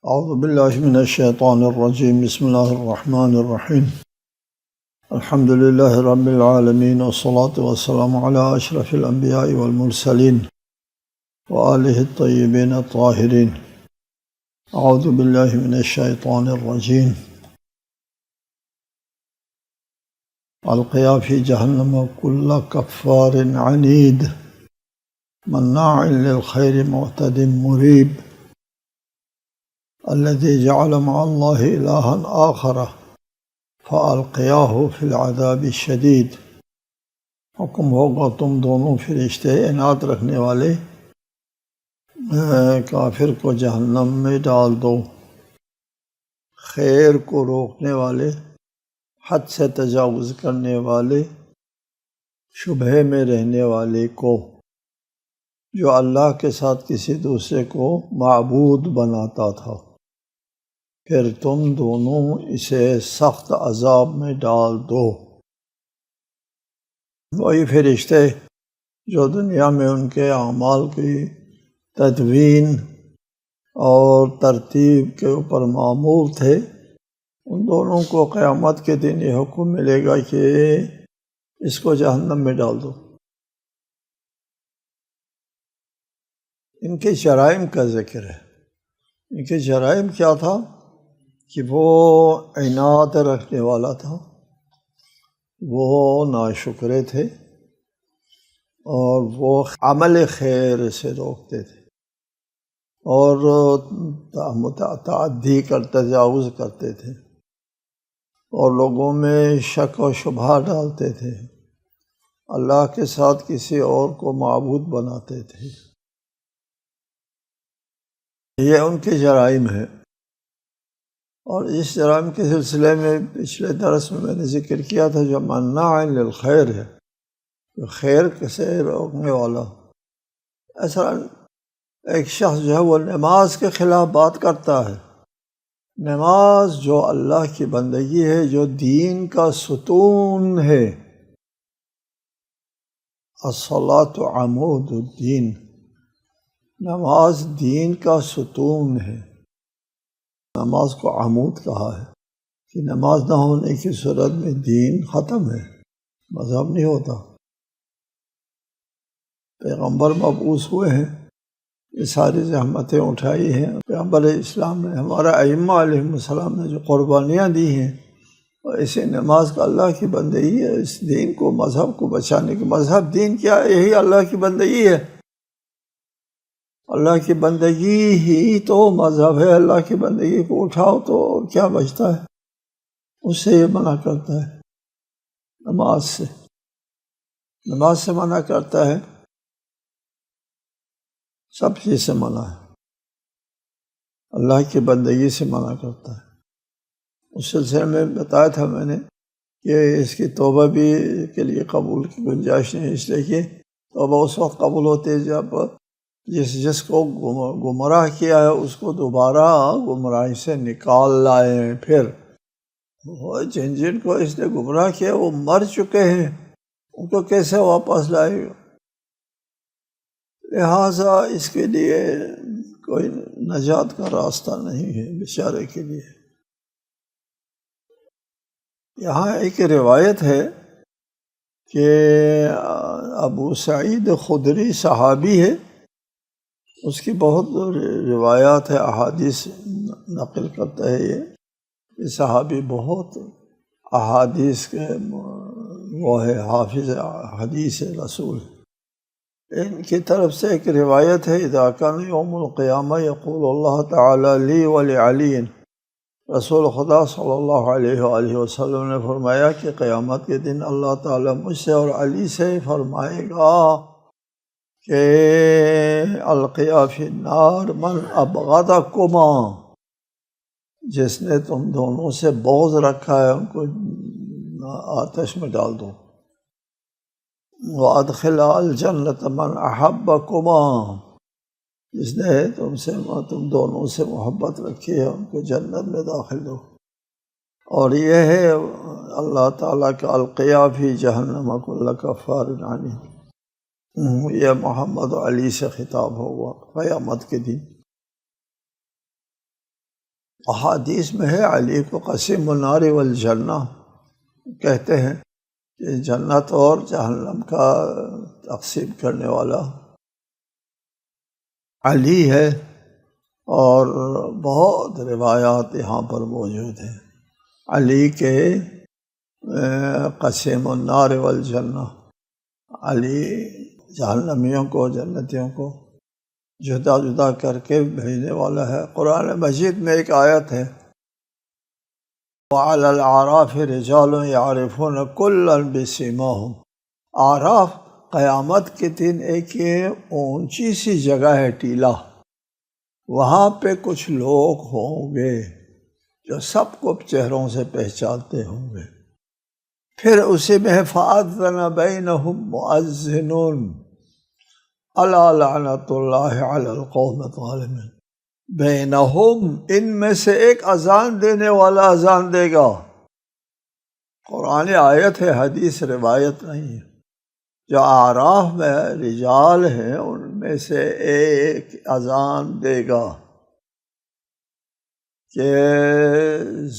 اعوذ باللہ من الشیطان الرجیم بسم اللہ الرحمن الرحیم الحمد للہ رب العالمین والصلاة والسلام علی اشرف الانبیاء والمرسلین وآلہ الطیبین الطاہرین اعوذ باللہ من الشیطان الرجیم القیا فی جہنم کل کفار عنید مناع للخیر معتد مریب الذي جعل مع الله إلها آخر فألقياه في العذاب الشديد۔ حکم ہوگا تم دونوں فرشتے عناد رکھنے والے کافر کو جہنم میں ڈال دو، خیر کو روکنے والے، حد سے تجاوز کرنے والے، شبہے میں رہنے والے کو، جو اللہ کے ساتھ کسی دوسرے کو معبود بناتا تھا، پھر تم دونوں اسے سخت عذاب میں ڈال دو۔ وہی فرشتے جو دنیا میں ان کے اعمال کی تدوین اور ترتیب کے اوپر معمور تھے، ان دونوں کو قیامت کے دن یہ حکم ملے گا کہ اس کو جہنم میں ڈال دو۔ ان کے جرائم کا ذکر ہے۔ ان کے جرائم کیا تھا کہ وہ عناد رکھنے والا تھا، وہ ناشکرے تھے، اور وہ عمل خیر سے روکتے تھے، اور تعدی تجاوز کرتے تھے، اور لوگوں میں شک و شبہ ڈالتے تھے، اللہ کے ساتھ کسی اور کو معبود بناتے تھے۔ یہ ان کے جرائم ہیں، اور اس جرائم کے سلسلے میں پچھلے درس میں نے ذکر کیا تھا، جو مناع للخیر ہے، جو خیر سے روکنے والا۔ ایسا ایک شخص جو ہے وہ نماز کے خلاف بات کرتا ہے۔ نماز جو اللہ کی بندگی ہے، جو دین کا ستون ہے، الصلاۃ عمود الدین، نماز دین کا ستون ہے۔ نماز کو عمود کہا ہے کہ نماز نہ ہونے کی صورت میں دین ختم ہے، مذہب نہیں ہوتا۔ پیغمبر مبعوث ہوئے ہیں، یہ ساری زحمتیں اٹھائی ہیں پیغمبر اسلام نے، ہمارا ائمہ علیہ السلام نے جو قربانیاں دی ہیں، اور اسی نماز کا اللہ کی بندگی ہے، اس دین کو، مذہب کو بچانے کی۔ مذہب دین کیا ہے؟ یہی اللہ کی بندگی ہے۔ اللہ کی بندگی ہی تو مذہب ہے۔ اللہ کی بندگی کو اٹھاؤ تو کیا بچتا ہے؟ اس سے یہ منع کرتا ہے، نماز سے منع کرتا ہے، سب چیز سے منع ہے، اللہ کی بندگی سے منع کرتا ہے۔ اس سلسلے میں بتایا تھا میں نے کہ اس کی توبہ بھی کے لیے قبول کی گنجائش نہیں، اس لیے کہ توبہ اس وقت قبول ہوتی ہے جب جس کو گمراہ کیا ہے اس کو دوبارہ گمراہی سے نکال لائیں۔ پھر جن کو اس نے گمراہ کیا وہ مر چکے ہیں، ان کو کیسے واپس لائے؟ لہٰذا اس کے لیے کوئی نجات کا راستہ نہیں ہے بیچارے کے لیے۔ یہاں ایک روایت ہے کہ ابو سعید خدری صحابی ہے، اس کی بہت روایات ہے، احادیث نقل کرتا ہے۔ یہ صحابی بہت احادیث کے وہ ہے، حافظ حدیث رسول۔ ان کی طرف سے ایک روایت ہے، اذا کان یوم القیامہ یقول اللہ تعالی لی ولعلی، رسول خدا صلی اللہ علیہ وآلہ وسلم نے فرمایا کہ قیامت کے دن اللہ تعالیٰ مجھ سے اور علی سے فرمائے گا کہ القیا فی النار من ابغضکما، جس نے تم دونوں سے بغض رکھا ہے ان کو آتش میں ڈال دو۔ وادخلا الجنۃ من احبکما، جس نے تم دونوں سے محبت رکھی ہے ان کو جنت میں داخل دو۔ اور یہ ہے اللہ تعالیٰ کا القیا فی جہنم کل کفار عنید، یہ محمد و علی سے خطاب ہوگا قیامت کے دن۔ احادیث میں ہے علی کو قسیم النار والجنہ کہتے ہیں کہ جنت اور جہنم کا تقسیم کرنے والا علی ہے، اور بہت روایات یہاں پر موجود ہیں علی کے قسیم النار والجنہ، علی جہنمیوں کو جنتیوں کو جدا جدا کر کے بھیجنے والا ہے۔ قرآن مجید میں ایک آیت ہے وَعَلَى الْأَعْرَافِ رِجَالٌ يَعْرِفُونَ كُلًّا بِسِيمَاهُمْ۔ اعراف قیامت کے دن ایک یہ اونچی سی جگہ ہے، ٹیلہ، وہاں پہ کچھ لوگ ہوں گے جو سب کو چہروں سے پہچانتے ہوں گے۔ پھر اسی میں فَأَذَّنَ بَيْنَهُمْ مُؤَذِّنٌ أَلَا لَعْنَةُ اللَّهِ عَلَى الْقَوْمِ الظَّالِمِينَ۔ بینہم، ان میں سے ایک اذان دینے والا اذان دے گا۔ قرآن آیت ہے، حدیث روایت نہیں ہے۔ جو اعراف میں رجال ہیں ان میں سے ایک اذان دے گا کہ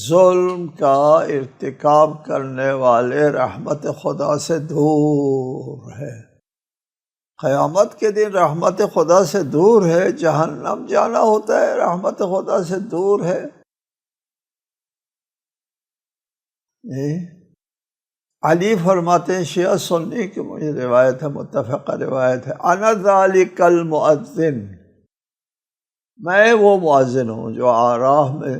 ظلم کا ارتکاب کرنے والے رحمت خدا سے دور ہے۔ قیامت کے دن رحمت خدا سے دور ہے، جہنم جانا ہوتا ہے، رحمت خدا سے دور ہے۔ علی فرماتے ہیں، شیعہ سنی کی مجھے روایت ہے، متفقہ روایت ہے، انا ذالک المؤذن، میں وہ مؤذن ہوں جو اعراف میں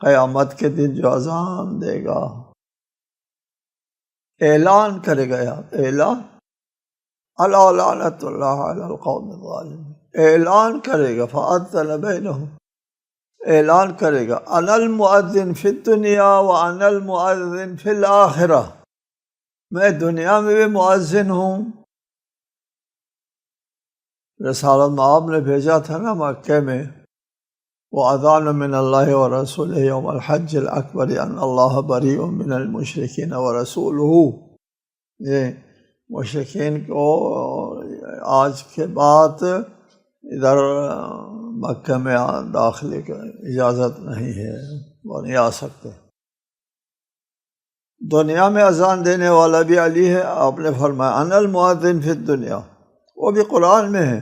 قیامت کے دن جو اذان دے گا، اعلان کرے گا، اعلان الا لعنۃ اللہ علی القوم الظالمین، اعلان کرے گا، فأذن بینہم، اعلان کرے گا، انا المؤذن فی الدنیا وانا المؤذن فی الآخرہ، میں دنیا میں بھی مؤذن ہوں۔ رسالت مآب نے بھیجا تھا نا مکہ میں، وَأَذَانٌ مِّنَ اللَّهِ وَرَسُولِهِ يَوْمَ الْحَجِّ الْأَكْبَرِ أَنَّ اللَّهَ بَرِيءٌ مِّنَ الْمُشْرِكِينَ وَرَسُولُهُ۔ یہ مشرکین کو آج کے بعد ادھر مکہ میں داخلے کی اجازت نہیں ہے، وہ نہیں آ سکتے۔ دنیا میں اذان دینے والا بھی علی ہے، آپ نے فرمایا انا المؤذن فی الدنیا، وہ بھی قرآن میں ہے،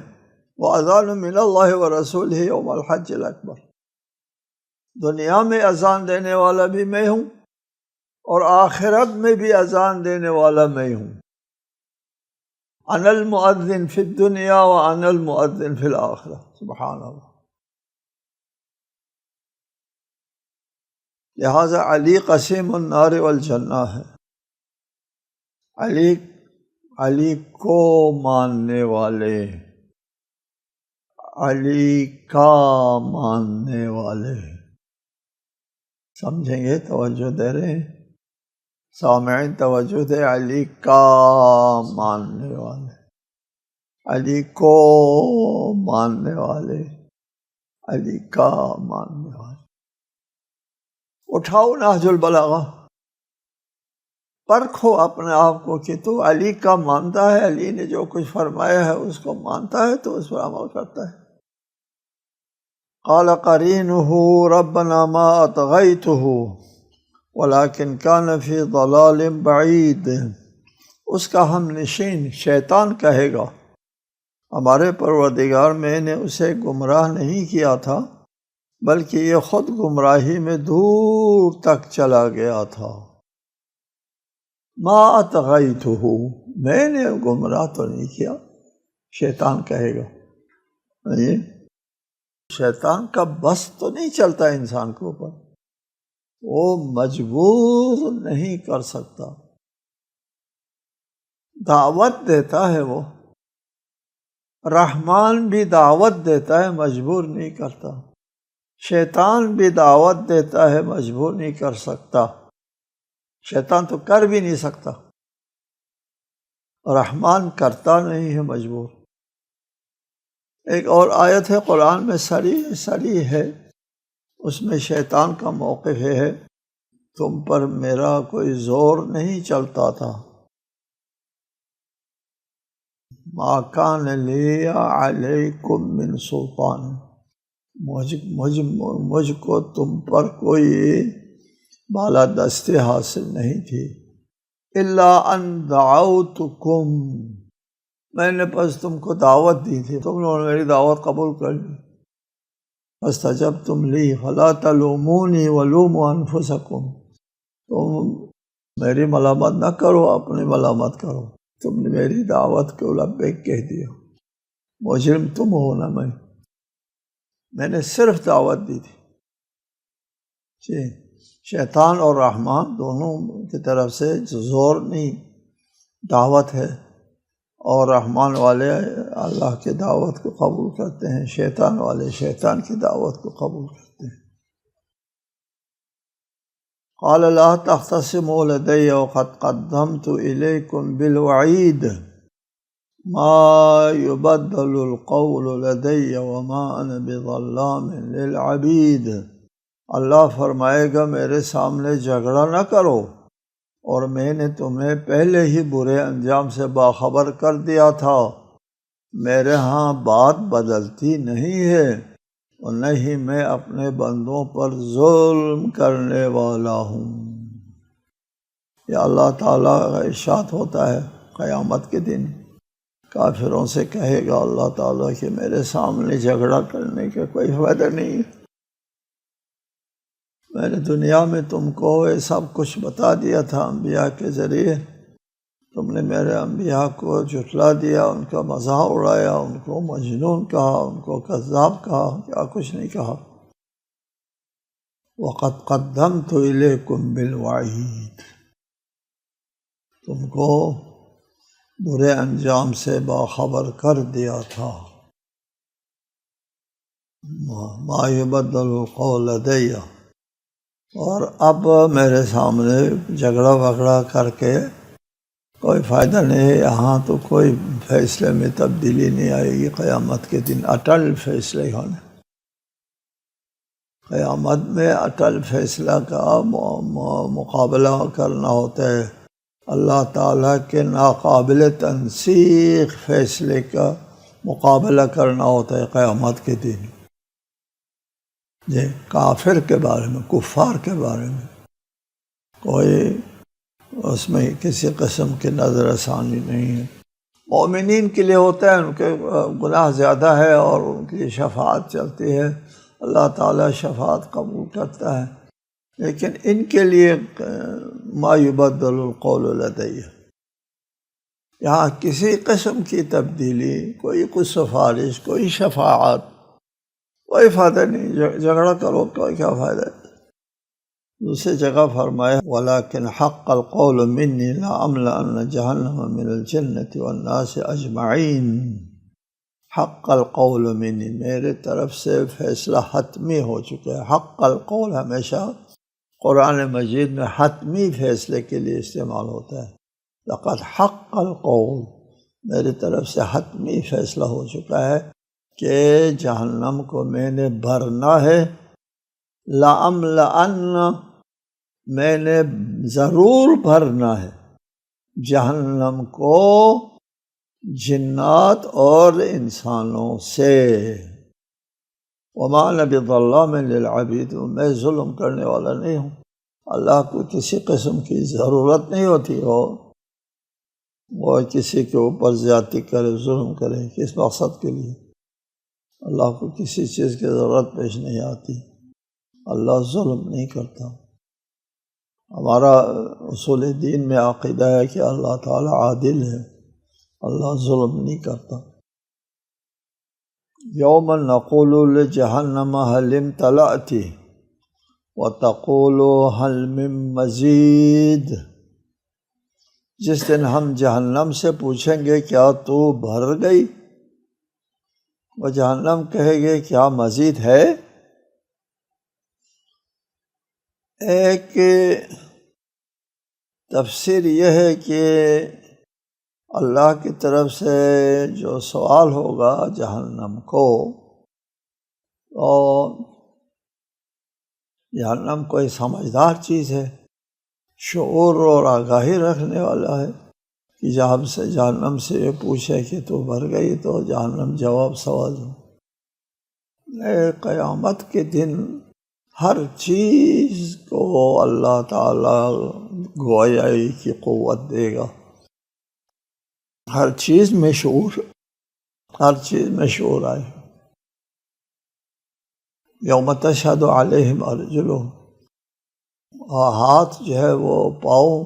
وَأَذَانٌ مِّنَ اللَّهِ وَرَسُولِهِ يَوْمَ الْحَجِّ الْأَكْبَرِ۔ دنیا میں اذان دینے والا بھی میں ہوں، اور آخرت میں بھی اذان دینے والا میں ہوں۔ انا المؤذن فی الدنیا وانا المؤذن فی الآخرہ، سبحان اللہ۔ لہذا علی قسیم النار والجنہ ہے۔ علی کو ماننے والے، علی کا ماننے والے، سمجھیں گے؟ توجہ دے رہے ہیں سامعین؟ توجہ دے، علی کا ماننے والے، علی کو ماننے والے، علی کا ماننے والے۔ اٹھاؤ نہج البلاغہ، پرکھو اپنے آپ کو کہ تو علی کا مانتا ہے، علی نے جو کچھ فرمایا ہے اس کو مانتا ہے، تو اس پر عمل کرتا ہے۔ قال قرینہ ربنا ما اطغیتہ ولکن کان فی ضلال بعید، اس کا ہم نشین شیطان کہے گا، ہمارے پروردگار میں نے اسے گمراہ نہیں کیا تھا بلکہ یہ خود گمراہی میں دور تک چلا گیا تھا۔ ما اطغیتہ، میں نے گمراہ تو نہیں کیا، شیطان کہے گا۔ شیطان کا بس تو نہیں چلتا انسان کے اوپر، وہ مجبور نہیں کر سکتا، دعوت دیتا ہے وہ، رحمان بھی دعوت دیتا ہے، مجبور نہیں کرتا، شیطان بھی دعوت دیتا ہے، مجبور نہیں کر سکتا، شیطان تو کر بھی نہیں سکتا، رحمان کرتا نہیں ہے، مجبور۔ ایک اور آیت ہے قرآن میں صریح ہے، اس میں شیطان کا موقف ہے، تم پر میرا کوئی زور نہیں چلتا تھا، ما کان لی علیکم من سلطان، مجھ کو تم پر کوئی بالادستی حاصل نہیں تھی، الا ان دعوتکم، میں نے بس تم کو دعوت دی تھی، تم لوگوں نے میری دعوت قبول کر لی، فاستجبتم لی فلا تلومونی ولوموا انفسکم، تم میری ملامت نہ کرو، اپنی ملامت کرو، تم نے میری دعوت کو لبیک کہہ دیا، مجرم تم ہو نہ میں نے صرف دعوت دی تھی۔ جی، شیطان اور رحمان دونوں کی طرف سے زور نہیں، دعوت ہے، اور رحمان والے اللہ کی دعوت کو قبول کرتے ہیں، شیطان والے شیطان کی دعوت کو قبول کرتے ہیں۔ قال لا تختصموا لدي وقد قدمت إليكم بالوعيد ما يبدل القول لدي وما أنا بظلام للعبید، اللہ فرمائے گا میرے سامنے جھگڑا نہ کرو، اور میں نے تمہیں پہلے ہی برے انجام سے باخبر کر دیا تھا، میرے ہاں بات بدلتی نہیں ہے، اور نہ ہی میں اپنے بندوں پر ظلم کرنے والا ہوں۔ یہ اللہ تعالیٰ کا ارشاد ہوتا ہے قیامت کے دن، کافروں سے کہے گا اللہ تعالیٰ کہ میرے سامنے جھگڑا کرنے کا کوئی فائدہ نہیں ہے، میں نے دنیا میں تم کو یہ سب کچھ بتا دیا تھا انبیاء کے ذریعے، تم نے میرے انبیاء کو جھٹلا دیا، ان کا مذاق اڑایا، ان کو مجنون کہا، ان کو کذاب کہا، کیا کچھ نہیں کہا۔ وَقَدْ قَدَّمْتُ إِلَيْكُمْ بِالْوَعِيدِ، تم کو برے انجام سے باخبر کر دیا تھا، مَا يُبَدَّلُ الْقَوْلُ لَدَيَّ، اور اب میرے سامنے جھگڑا وگڑا کر کے کوئی فائدہ نہیں ہے، یہاں تو کوئی فیصلے میں تبدیلی نہیں آئے گی، قیامت کے دن اٹل فیصلے ہونے، قیامت میں اٹل فیصلہ کا مقابلہ کرنا ہوتا ہے، اللہ تعالیٰ کے ناقابل تنسیخ فیصلے کا مقابلہ کرنا ہوتا ہے قیامت کے دن۔ جی، کافر کے بارے میں، کفار کے بارے میں کوئی اس میں کسی قسم کی نظر ثانی نہیں ہے، مومنین کے لیے ہوتا ہے، ان کے گناہ زیادہ ہے اور ان کی شفاعت چلتی ہے، اللہ تعالیٰ شفاعت قبول کرتا ہے، لیکن ان کے لیے ما یبدل القول لدی، یہاں کسی قسم کی تبدیلی، کوئی سفارش، کوئی شفاعت، کوئی فائدہ نہیں، جھگڑا کرو کوئی کیا فائدہ ہے۔ دوسری جگہ فرمایا وَلَكِنْ حَقَّ الْقَوْلُ مِنِّي لَأَمْلَأَنَّ جَهَنَّمَ مِنَ الْجِنَّةِ وَالنَّاسِ أَجْمَعِينَ، حق القول منی، میرے طرف سے فیصلہ حتمی ہو چکا ہے۔ حق القول ہمیشہ قرآن مجید میں حتمی فیصلے کے لیے استعمال ہوتا ہے، لقد حق القول، میری طرف سے حتمی فیصلہ ہو چکا ہے کہ جہنم کو میں نے بھرنا ہے، لَأَمْلَأَنَّ، میں نے ضرور بھرنا ہے جہنم کو جنات اور انسانوں سے، وَمَا أَنَا بِظَلَّامٍ لِلْعَبِيدِ، میں ظلم کرنے والا نہیں ہوں، اللہ کو کسی قسم کی ضرورت نہیں ہوتی وہ کسی کے اوپر زیادتی کرے، ظلم کرے، کس مقصد کے لیے؟ اللہ کو کسی چیز کی ضرورت پیش نہیں آتی، اللہ ظلم نہیں کرتا۔ ہمارا اصول دین میں عقیدہ ہے کہ اللہ تعالیٰ عادل ہے، اللہ ظلم نہیں کرتا۔ یوم نقول لجہنم هل امتلأت وتقول هل من مزید، جس دن ہم جہنم سے پوچھیں گے کیا تو بھر گئی، وہ جہنم کہے گے کیا مزید ہے۔ ایک تفسیر یہ ہے کہ اللہ کی طرف سے جو سوال ہوگا جہنم کو، اور جہنم کوئی سمجھدار چیز ہے، شعور اور آگاہی رکھنے والا ہے، کہ جب سے جہنم سے یہ پوچھے کہ تو بھر گئی، تو جہنم جواب سوال ہو، قیامت کے دن ہر چیز کو اللہ تعالیٰ گویائی کی قوت دے گا، ہر چیز میں شعور، ہر چیز میں شعور آئے۔ یوم تشہد علیہم ارجلہم، ہاتھ جو ہے وہ پاؤں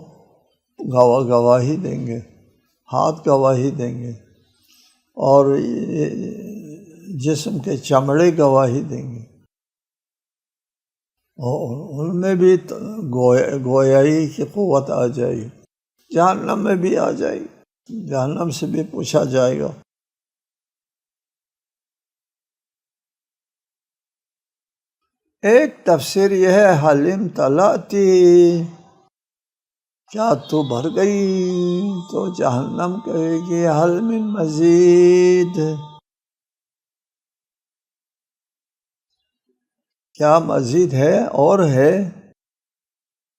گواہی دیں گے، ہاتھ گواہی دیں گے، اور جسم کے چمڑے گواہی دیں گے، اور ان میں بھی گویائی کی قوت آ جائے گی۔ جہنم میں بھی آ جائے گی، جہنم سے بھی پوچھا جائے گا۔ ایک تفسیر یہ ہے حل امتلأتی، کیا تو بھر گئی؟ تو جہنم کہے گی حل من مزید، کیا مزید ہے؟ اور ہے؟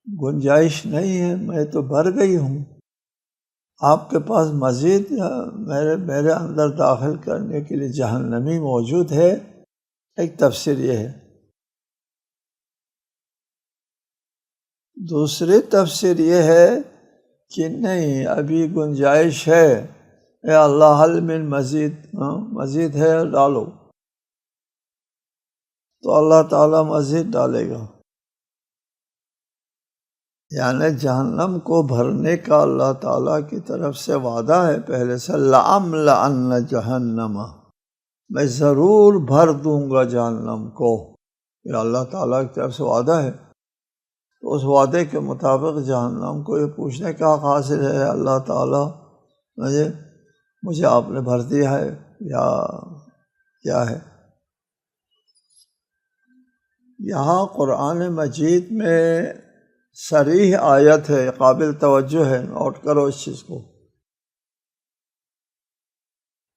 گنجائش نہیں ہے، میں تو بھر گئی ہوں، آپ کے پاس مزید میرے اندر داخل کرنے کے لیے جہنمی موجود ہے؟ ایک تفسیر یہ ہے۔ دوسری تفسیر یہ ہے کہ نہیں، ابھی گنجائش ہے، اے اللہ حل من مزید، مزید ہے ڈالو، تو اللہ تعالیٰ مزید ڈالے گا۔ یعنی جہنم کو بھرنے کا اللہ تعالیٰ کی طرف سے وعدہ ہے پہلے سے، لَأَمْلَأَنَّ جَهَنَّمَ، میں ضرور بھر دوں گا جہنم کو، یہ اللہ تعالیٰ کی طرف سے وعدہ ہے۔ تو اس وعدے کے مطابق جہنم کو یہ پوچھنے کا حق حاصل ہے، اللہ تعالیٰ مجھے آپ نے بھر دیا ہے یا کیا ہے؟ یہاں قرآن مجید میں صریح آیت ہے، قابل توجہ ہے، نوٹ کرو اس چیز کو۔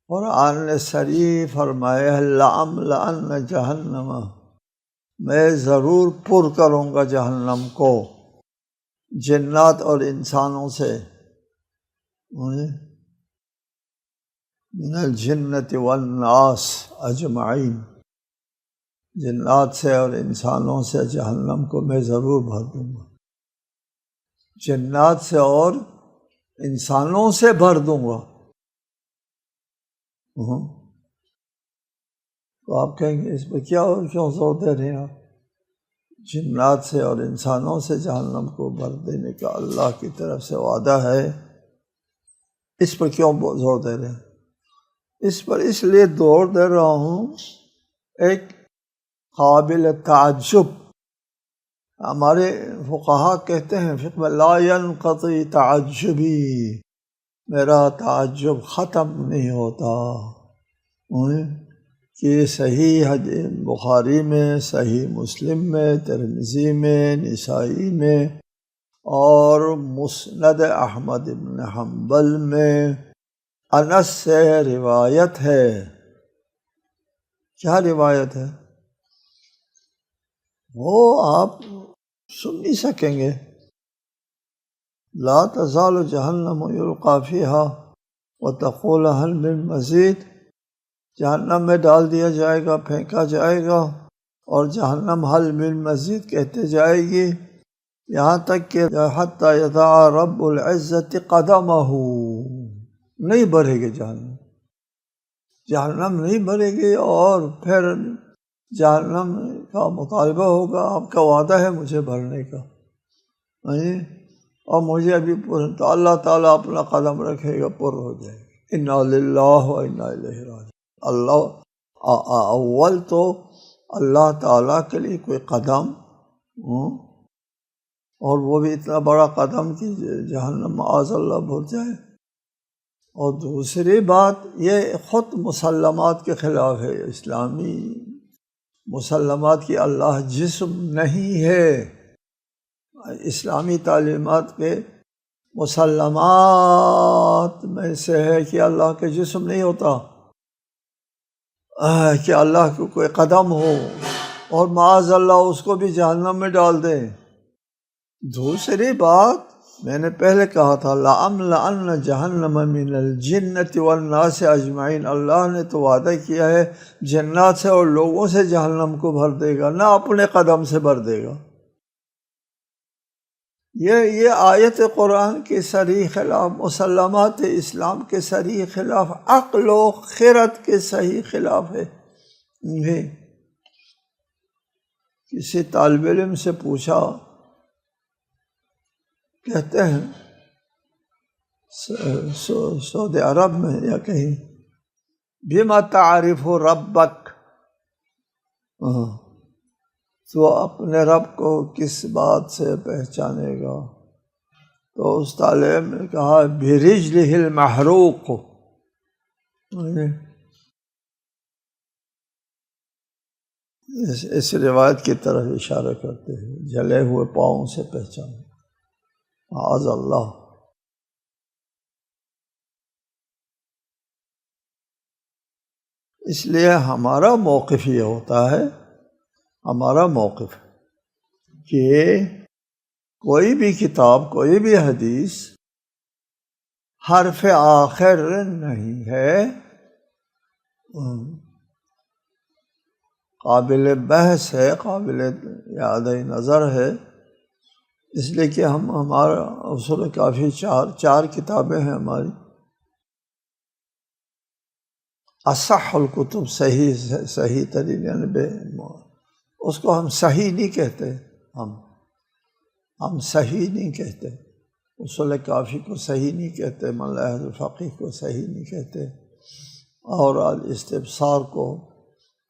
قرآن نے صریح فرمایا ہے لَأَمْلَأَنَّ جَهَنَّمَ، میں ضرور پر کروں گا جہنم کو جنات اور انسانوں سے، من الجنۃ والناس اجمعین، جنات سے اور انسانوں سے جہنم کو میں ضرور بھر دوں گا، جنات سے اور انسانوں سے بھر دوں گا۔ تو آپ کہیں گے اس پہ کیوں زور دے رہے ہیں آپ؟ جنات سے اور انسانوں سے جہنم کو بھر دینے کا اللہ کی طرف سے وعدہ ہے، اس پر کیوں زور دے رہے ہیں؟ اس پر اس لیے زور دے رہا ہوں، ایک قابل تعجب، ہمارے فقہا کہتے ہیں فقہ میں لا ينقضی تعجبی، میرا تعجب ختم نہیں ہوتا، کہ صحیح بخاری میں، صحیح مسلم میں، ترمذی میں، نسائی میں اور مسند احمد بن حنبل میں انس سے روایت ہے۔ کیا روایت ہے؟ وہ آپ سن نہیں سکیں گے۔ لا تزال جہنم یلقی فیہا وتقول هل من مزید، جہنم میں ڈال دیا جائے گا، پھینکا جائے گا، اور جہنم حل من مزید کہتے جائے گی، یہاں تک کہ حتی یضع رب العزت قدمہ، نہیں بھرے گی جہنم، جہنم نہیں بھرے گی، اور پھر جہنم کا مطالبہ ہوگا، آپ کا وعدہ ہے مجھے بھرنے کا، اور مجھے ابھی تو اللہ تعالیٰ اپنا قدم رکھے گا، پر ہو جائے گا۔ انا للہ و انا الیہ راجعون۔ اللہ اول تو اللہ تعالیٰ کے لیے کوئی قدم، اور وہ بھی اتنا بڑا قدم کہ جہنم معاذ اللہ بھر جائے، اور دوسری بات یہ خود مسلمات کے خلاف ہے، اسلامی مسلمات کی اللہ جسم نہیں ہے، اسلامی تعلیمات کے مسلمات میں سے ہے کہ اللہ کے جسم نہیں ہوتا، کہ اللہ کو کوئی قدم ہو، اور معاذ اللہ اس کو بھی جہنم میں ڈال دیں۔ دوسری بات میں نے پہلے کہا تھا لَأَمْلَأَنَّ جَهَنَّمَ مِنَ الْجِنَّةِ وَالنَّاسِ اجمعین، اللہ نے تو وعدہ کیا ہے جنات سے اور لوگوں سے جہنم کو بھر دے گا، نہ اپنے قدم سے بھر دے گا۔ یہ آیت قرآن کے صریح خلاف، مسلمات اسلام کے صریح خلاف، عقل و خرد کے صحیح خلاف ہے۔ کسی طالب علم سے پوچھا، کہتے ہیں سعودی عرب میں یا کہیں، بما تعرف ربک، تو اپنے رب کو کس بات سے پہچانے گا؟ تو اس طالب نے کہا برجلہ المحروق، اس روایت کی طرف اشارہ کرتے ہیں، جلے ہوئے پاؤں سے پہچانے، معاذ اللہ۔ اس لیے ہمارا موقف یہ ہوتا ہے، ہمارا موقف کہ کوئی بھی کتاب، کوئی بھی حدیث حرف آخر نہیں ہے، قابل بحث ہے، قابل اعادہ نظر ہے۔ اس لیے کہ ہمارا اصول کافی چار کتابیں ہیں ہماری، اصح الکتب، صحیح ترین، یعنی اس کو ہم صحیح نہیں کہتے، ہم صحیح نہیں کہتے، اصول کافی کو صحیح نہیں کہتے، ملحظ الفقیہ کو صحیح نہیں کہتے، اور الاستبصار کو،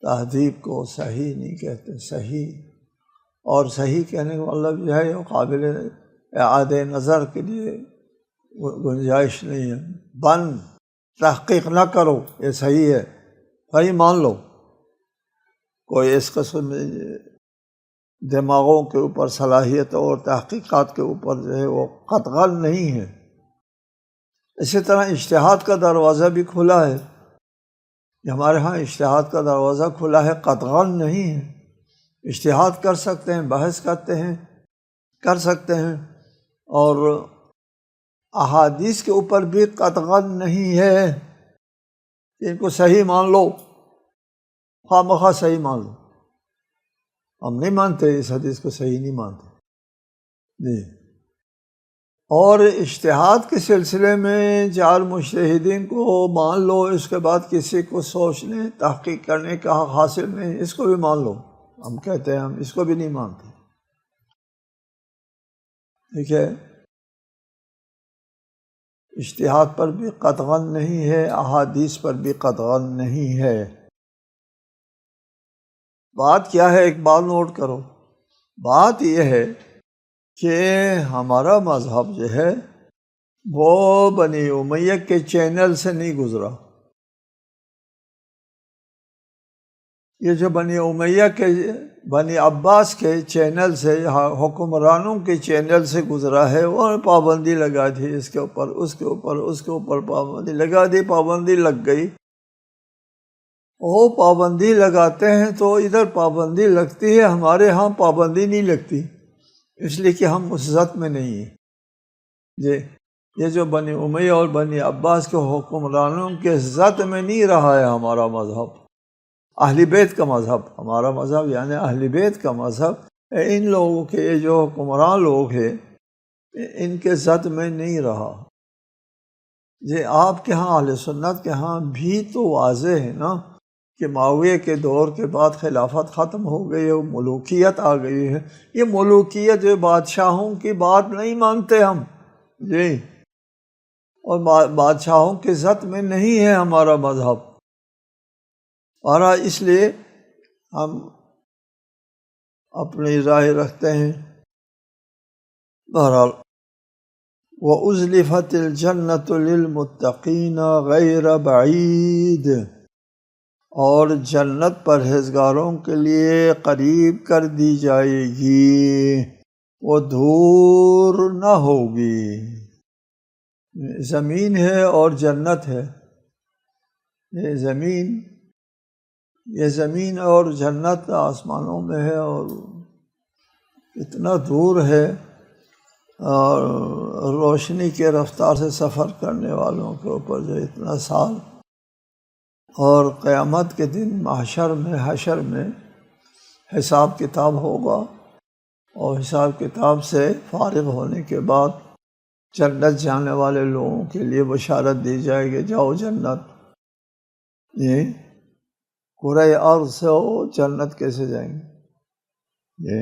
تہذیب کو صحیح نہیں کہتے۔ صحیح اور صحیح کہنے کا مطلب یہ ہے قابل اعادہ نظر کے لیے گنجائش نہیں ہے، بند تحقیق نہ کرو یہ صحیح ہے، صحیح مان لو۔ کوئی اس قسم میں دماغوں کے اوپر صلاحیت اور تحقیقات کے اوپر جو ہے وہ قطعاً نہیں ہے۔ اسی طرح اجتہاد کا دروازہ بھی کھلا ہے، ہمارے ہاں اجتہاد کا دروازہ کھلا ہے، قطعاً نہیں ہے، اجتہاد کر سکتے ہیں، بحث کر سکتے ہیں، اور احادیث کے اوپر بھی قطعاً نہیں ہے کہ ان کو صحیح مان لو، خواہ مخواہ صحیح مان لو۔ ہم نہیں مانتے، اس حدیث کو صحیح نہیں مانتے جی۔ اور اجتہاد کے سلسلے میں چار مجتہدین کو مان لو، اس کے بعد کسی کو سوچنے تحقیق کرنے کا حق حاصل نہیں، اس کو بھی مان لو، ہم کہتے ہیں ہم اس کو بھی نہیں مانتے، ٹھیک ہے۔ اجتہاد پر بھی قطعاً نہیں ہے، احادیث پر بھی قطعاً نہیں ہے۔ بات کیا ہے، ایک بات نوٹ کرو، بات یہ ہے کہ ہمارا مذہب جو ہے وہ بنی امیہ کے چینل سے نہیں گزرا۔ یہ جو بنی امیہ کے، بنی عباس کے چینل سے، حکمرانوں کے چینل سے گزرا ہے، وہ پابندی لگا دی، اس کے اوپر اس کے اوپر اس کے اوپر پابندی لگا دی، پابندی لگ گئی۔ وہ پابندی لگاتے ہیں تو ادھر پابندی لگتی ہے، ہمارے ہاں پابندی نہیں لگتی، اس لیے کہ ہم اس ذات میں نہیں ہیں جی۔ یہ جو بنی امیہ اور بنی عباس کے حکمرانوں کے ذات میں نہیں رہا ہے ہمارا مذہب، اہل بیت کا مذہب، ہمارا مذہب یعنی اہل بیت کا مذہب، ان لوگوں کے، یہ جو حکمران لوگ ہیں ان کے ذات میں نہیں رہا جی۔ آپ کے ہاں اہل سنت کے ہاں بھی تو واضح ہے نا کہ معاویہ کے دور کے بعد خلافت ختم ہو گئی ہے، ملوکیت آ گئی ہے۔ یہ ملوکیت جو بادشاہوں کی بات نہیں مانتے ہم جی، اور بادشاہوں کے ذات میں نہیں ہے ہمارا مذہب، اور اس لیے ہم اپنی رائے رکھتے ہیں۔ بہرحال وَأُزْلِفَتِ الْجَنَّةُ لِلْمُتَّقِينَ غَيْرَ بَعِيدٍ، اور جنت پرہیزگاروں کے لیے قریب کر دی جائے گی، وہ دور نہ ہوگی۔ زمین ہے اور جنت ہے، یہ زمین اور جنت آسمانوں میں ہے، اور اتنا دور ہے اور روشنی کے رفتار سے سفر کرنے والوں کے اوپر جو اتنا سال، اور قیامت کے دن حشر میں حساب کتاب ہوگا، اور حساب کتاب سے فارغ ہونے کے بعد جنت جانے والے لوگوں کے لیے بشارت دی جائے گی، جاؤ جنت۔ یہ کرۂ ارض سے ہو جنت کیسے جائیں گے؟ یہ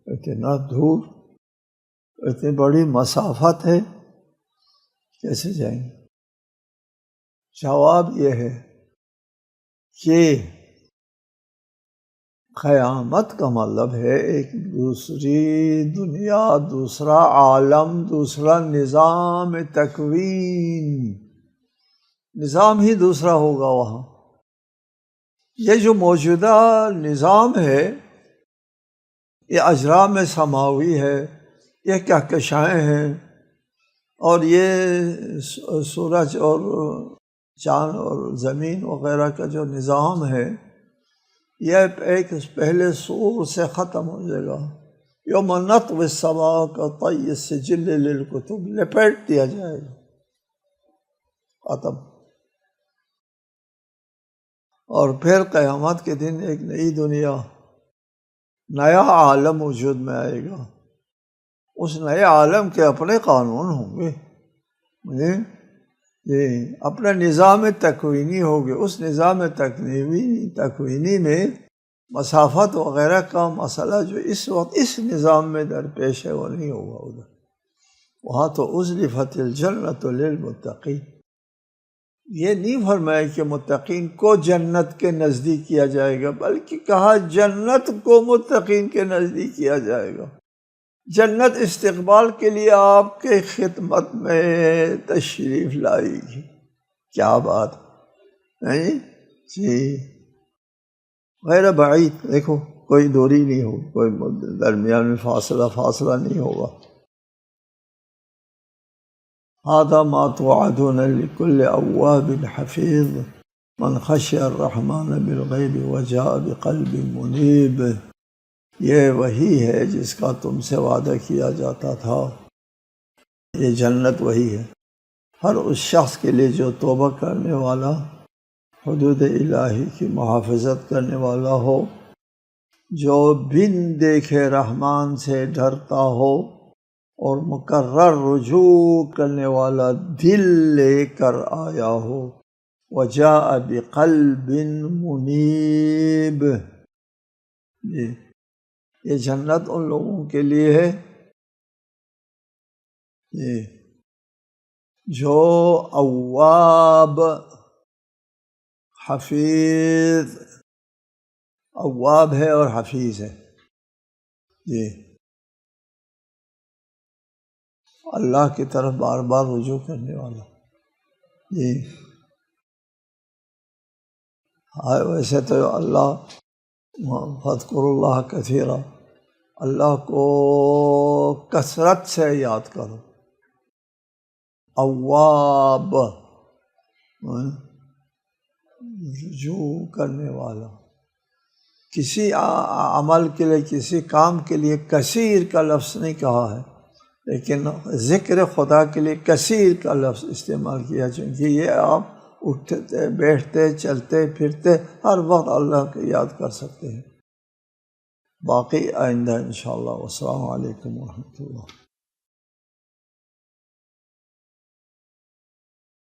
اتنا دور، اتنی بڑی مسافت ہے، کیسے جائیں گے؟ جواب یہ ہے کہ قیامت کا مطلب ہے ایک دوسری دنیا، دوسرا عالم، دوسرا نظام تکوین، نظام ہی دوسرا ہوگا وہاں۔ یہ جو موجودہ نظام ہے یہ اجرام سماوی ہے، یہ کہکشائیں ہیں، اور یہ سورج اور چاند اور زمین وغیرہ کا جو نظام ہے یہ ایک پہلے سور سے ختم ہو جائے گا۔ یوم نطوی السماء کطی السجل للکتب، لپیٹ دیا جائے گا، ختم۔ اور پھر قیامت کے دن ایک نئی دنیا، نیا عالم وجود میں آئے گا۔ اس نئے عالم کے اپنے قانون ہوں گے، اپنا نظام تکوینی ہوگے۔ اس نظام تکوینی میں مسافت وغیرہ کا مسئلہ جو اس وقت اس نظام میں درپیش ہے وہ نہیں ہوگا ادھر۔ وہاں تو ازلفت الجنت للمتقین، یہ نہیں فرمایا کہ متقین کو جنت کے نزدیک کیا جائے گا، بلکہ کہا جنت کو متقین کے نزدیک کیا جائے گا۔ جنت استقبال کے لیے آپ کے خدمت میں تشریف لائے گی۔ کیا بات ہے جی، غیر بعید، دیکھو کوئی دوری نہیں ہوگی، کوئی درمیان میں فاصلہ نہیں ہوگا۔ هذا ما توعدون لكل اواب حفیظ من خشی الرحمن بالغیب وجاء بقلب منیب۔ یہ وہی ہے جس کا تم سے وعدہ کیا جاتا تھا، یہ جنت وہی ہے ہر اس شخص کے لیے جو توبہ کرنے والا، حدود الہی کی محافظت کرنے والا ہو، جو بن دیکھے رحمان سے ڈرتا ہو، اور مقرر رجوع کرنے والا دل لے کر آیا ہو۔ وجاء بقلب منیب، یہ جنت ان لوگوں کے لیے ہے جو اواب حفیظ، اواب ہے اور حفیظ ہے، جی اللہ کی طرف بار بار رجوع کرنے والا۔ جی ویسے تو اللہ فاذکروا اللہ کثیرا، اللہ کو کثرت سے یاد کرو۔ اواب رجوع کرنے والا، کسی عمل کے لیے، کسی کام کے لیے کثیر کا لفظ نہیں کہا ہے، لیکن ذکر خدا کے لیے کثیر کا لفظ استعمال کیا، چونکہ یہ آپ اٹھتے بیٹھتے چلتے پھرتے ہر وقت اللہ کو یاد کر سکتے ہیں۔ باقی آئندہ انشاءاللہ۔ والسلام علیکم ورحمۃ اللہ۔